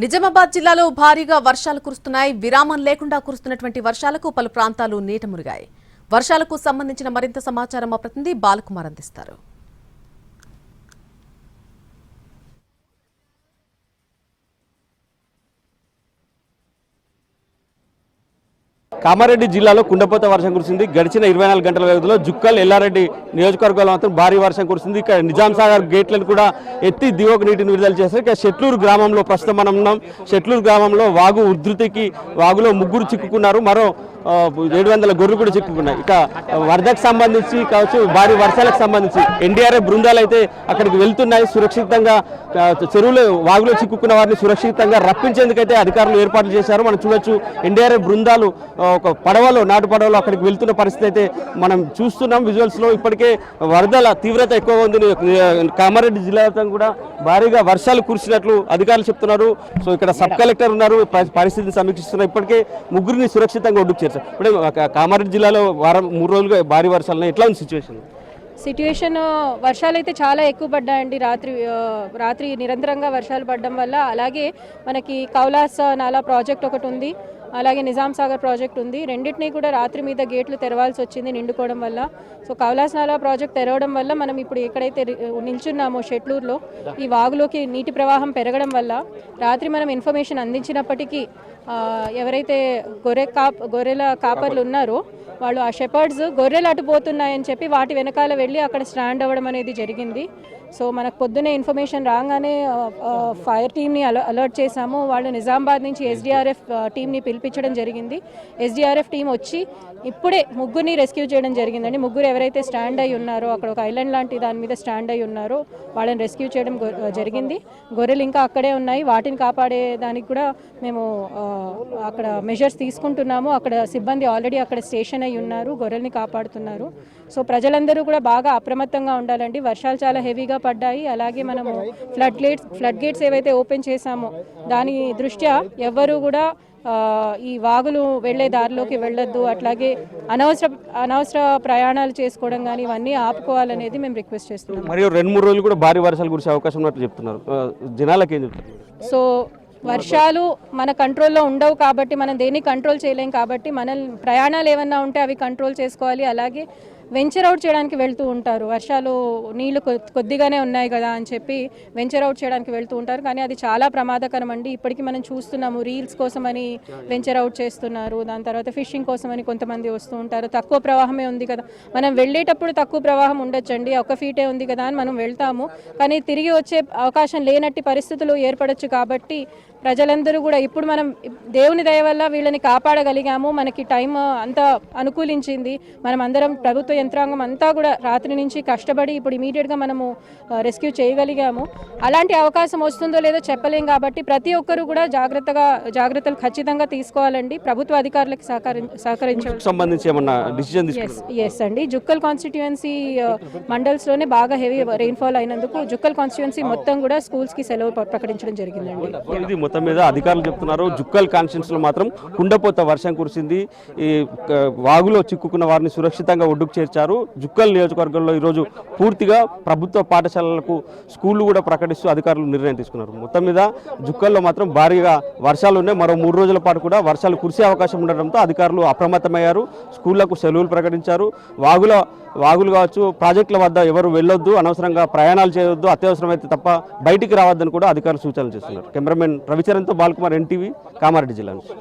నిజామాబాద్ జిల్లాలో భారీగా వర్షాలు కురుస్తున్నాయి. విరామం లేకుండా కురుస్తున్నటువంటి వర్షాలకు పలు ప్రాంతాలు నీట మునిగాయి. వర్షాలకు సంబంధించిన మరింత సమాచారం మా ప్రతినిధి బాలకుమార్ అందిస్తారు. కామారెడ్డి జిల్లాలో కుండపోత వర్షం కురిసింది. గడిచిన 24 గంటల వ్యవధిలో జుక్కల్ ఎల్లారెడ్డి నియోజకవర్గంలో మాత్రం భారీ వర్షం కురిసింది. ఇక్కడ నిజాం సాగర్ గేట్లను కూడా ఎత్తి దిగువకు నీటిని విడుదల చేశారు. ఇక్కడ షెట్లూరు గ్రామంలో ప్రస్తుతం మనం ఉన్నాం. షెట్లూరు గ్రామంలో వాగు ఉధృతికి వాగులో ముగ్గురు చిక్కుకున్నారు. మరో 700 గొర్రెలు కూడా చిక్కుకున్నాయి. ఇక వరదకు సంబంధించి కావచ్చు, భారీ వర్షాలకు సంబంధించి ఎన్డీఆర్ఎఫ్ బృందాలు అయితే అక్కడికి వెళ్తున్నాయి. సురక్షితంగా చెరువులో వాగులో చిక్కుకున్న వారిని సురక్షితంగా రప్పించేందుకైతే అధికారులు ఏర్పాట్లు చేశారు. మనం చూడొచ్చు, ఎన్డీఆర్ఎఫ్ బృందాలు ఒక పడవలో, నాటు పడవలో అక్కడికి వెళ్తున్న పరిస్థితి అయితే మనం చూస్తున్నాం విజువల్స్ లో. ఇప్పటికే వరదల తీవ్రత ఎక్కువగా ఉంది. కామారెడ్డి జిల్లాలో కూడా భారీగా వర్షాలు కురిసినట్లు అధికారులు చెప్తున్నారు. సో ఇక్కడ సబ్ కలెక్టర్ ఉన్నారు, పరిస్థితిని సమీక్షిస్తున్నారు. ఇప్పటికే ముగ్గురిని సురక్షితంగా ఒడ్డుకు చేర్చారు. ఇప్పుడే కామారెడ్డి జిల్లాలో 3 రోజులుగా భారీ వర్షాలు, ఎట్లా ఉంది సిచ్యువేషన్? వర్షాలు అయితే చాలా ఎక్కువ పడ్డాయండి. రాత్రి నిరంతరంగా వర్షాలు పడడం వల్ల, అలాగే మనకి కౌలాస్ నాలా ప్రాజెక్ట్ ఒకటి ఉంది, అలాగే నిజాం సాగర్ ప్రాజెక్ట్ ఉంది. రెండింటినీ కూడా రాత్రి మీద గేట్లు తెరవాల్సి వచ్చింది నిండుకోవడం వల్ల. సో కౌలాస్ నాలా ప్రాజెక్ట్ తెరవడం వల్ల మనం ఇప్పుడు ఎక్కడైతే నిల్చున్నామో షెట్లూరులో, ఈ వాగులోకి నీటి ప్రవాహం పెరగడం వల్ల రాత్రి మనం ఇన్ఫర్మేషన్ అందించినప్పటికీ ఎవరైతే గొర్రెల కాపర్లు ఉన్నారో వాళ్ళు, ఆ షెపర్డ్స్ గొర్రెలు అటుపోతున్నాయని చెప్పి వాటి వెనకాల వెళ్ళి అక్కడ స్టాండ్ అవ్వడం అనేది జరిగింది. సో మనకు పొద్దున్నే ఇన్ఫర్మేషన్ రాగానే ఫైర్ టీమ్ని అలర్ట్ చేశాము. వాళ్ళు నిజామాబాద్ నుంచి ఎస్డీఆర్ఎఫ్ టీమ్ని పిలిపించడం జరిగింది. ఎస్డీఆర్ఎఫ్ టీం వచ్చి ఇప్పుడే ముగ్గురిని రెస్క్యూ చేయడం జరిగిందండి. ముగ్గురు ఎవరైతే స్టాండ్ అయి ఉన్నారో, అక్కడ ఒక ఐలాండ్ లాంటి దాని మీద స్టాండ్ అయి ఉన్నారో వాళ్ళని రెస్క్యూ చేయడం జరిగింది. గొర్రెలు ఇంకా అక్కడే ఉన్నాయి. వాటిని కాపాడే దానికి కూడా మేము అక్కడ మెజర్స్ తీసుకుంటున్నాము. అక్కడ సిబ్బంది ఆల్రెడీ అక్కడ స్టేషన్ అయి ఉన్నారు, గొర్రెల్ని కాపాడుతున్నారు. సో ప్రజలందరూ కూడా బాగా అప్రమత్తంగా ఉండాలండి. వర్షాలు చాలా హెవీగా పడ్డాయి. అలాగే మనము ఫ్లడ్ గేట్స్ ఏవైతే ఓపెన్ చేశామో దాని దృష్ట్యా ఎవ్వరూ కూడా ఈ వాగులు వెళ్లే దారిలోకి వెళ్ళొద్దు. అట్లాగే అనవసర ప్రయాణాలు చేసుకోవడం కానీ ఇవన్నీ ఆపుకోవాలనేది మేము రిక్వెస్ట్ చేస్తున్నాం. మరియు 2-3 రోజులు కూడా భారీ వర్షాలు కురిసే అవకాశం ఉన్నట్లు చెప్తున్నారు. జనాలకు ఏం చెప్తారు? సో వర్షాలు మన కంట్రోల్లో ఉండవు కాబట్టి, మనం దేన్ని కంట్రోల్ చేయలేం కాబట్టి, మన ప్రయాణాలు ఏమన్నా ఉంటే అవి కంట్రోల్ చేసుకోవాలి. అలాగే వెంచర్ అవుట్ చేయడానికి వెళ్తూ ఉంటారు. వర్షాలు నీళ్లు కొద్దిగానే ఉన్నాయి కదా అని చెప్పి వెంచర్ అవుట్ చేయడానికి వెళ్తూ ఉంటారు. కానీ అది చాలా ప్రమాదకరం అండి. ఇప్పటికీ మనం చూస్తున్నాము, రీల్స్ కోసమని వెంచర్ అవుట్ చేస్తున్నారు. దాని తర్వాత ఫిషింగ్ కోసమని కొంతమంది వస్తూ ఉంటారు. తక్కువ ప్రవాహమే ఉంది కదా, మనం వెళ్ళేటప్పుడు తక్కువ ప్రవాహం ఉండొచ్చండి, 1 ఫీటే ఉంది కదా అని మనం వెళ్తాము. కానీ తిరిగి వచ్చే అవకాశం లేనట్టి పరిస్థితులు ఏర్పడొచ్చు. కాబట్టి ప్రజలందరూ కూడా, ఇప్పుడు మనం దేవుని దయ వల్ల వీళ్ళని కాపాడగలిగాము. మనకి టైం అంతా అనుకూలించింది. మనం అందరం, ప్రభుత్వ యంత్రాంగం అంతా కూడా రాత్రి నుంచి కష్టపడి ఇప్పుడు ఇమీడియట్గా మనము రెస్క్యూ చేయగలిగాము. అలాంటి అవకాశం వస్తుందో లేదో చెప్పలేం కాబట్టి ప్రతి ఒక్కరూ కూడా జాగ్రత్తలు ఖచ్చితంగా తీసుకోవాలండి. ప్రభుత్వ అధికారులకు ఎస్ అండి. జుక్కల్ కాన్స్టిట్యుయెన్సీ మండల్స్లోనే బాగా హెవీ రెయిన్ఫాల్ అయినందుకు జుక్కల్ కాన్స్టిట్యుయెన్సీ మొత్తం కూడా స్కూల్స్కి సెలవు ప్రకటించడం జరిగిందండి. మొత్తం మీద అధికారులు చెప్తున్నారు, జుక్కల్ కాన్స్టిట్యుయెన్సీలో మాత్రం కుండపోత వర్షం కురిసింది. ఈ వాగులో చిక్కుకున్న వారిని సురక్షితంగా ఒడ్డుకు చేర్చారు. జుక్కల్ నియోజకవర్గంలో ఈరోజు పూర్తిగా ప్రభుత్వ పాఠశాలలకు స్కూళ్లు కూడా ప్రకటిస్తూ అధికారులు నిర్ణయం తీసుకున్నారు. మొత్తం మీద జుక్కల్లో మాత్రం భారీగా వర్షాలు ఉన్నాయి. మరో 3 రోజుల పాటు కూడా వర్షాలు కురిసే అవకాశం ఉండడంతో అధికారులు అప్రమత్తమయ్యారు. స్కూళ్లకు సెలవులు ప్రకటించారు. వాగులు కావచ్చు, ప్రాజెక్టుల వద్ద ఎవరు వెళ్ళొద్దు, అనవసరంగా ప్రయాణాలు చేయొద్దు, అత్యవసరమైతే తప్ప బయటికి రావద్దని కూడా అధికారులు సూచనలు చేస్తున్నారు. కెమెరామెన్ రవిచరణ్తో బాలకుమార్, ఎన్టీవీ, కామారెడ్డి జిల్లా నుంచి.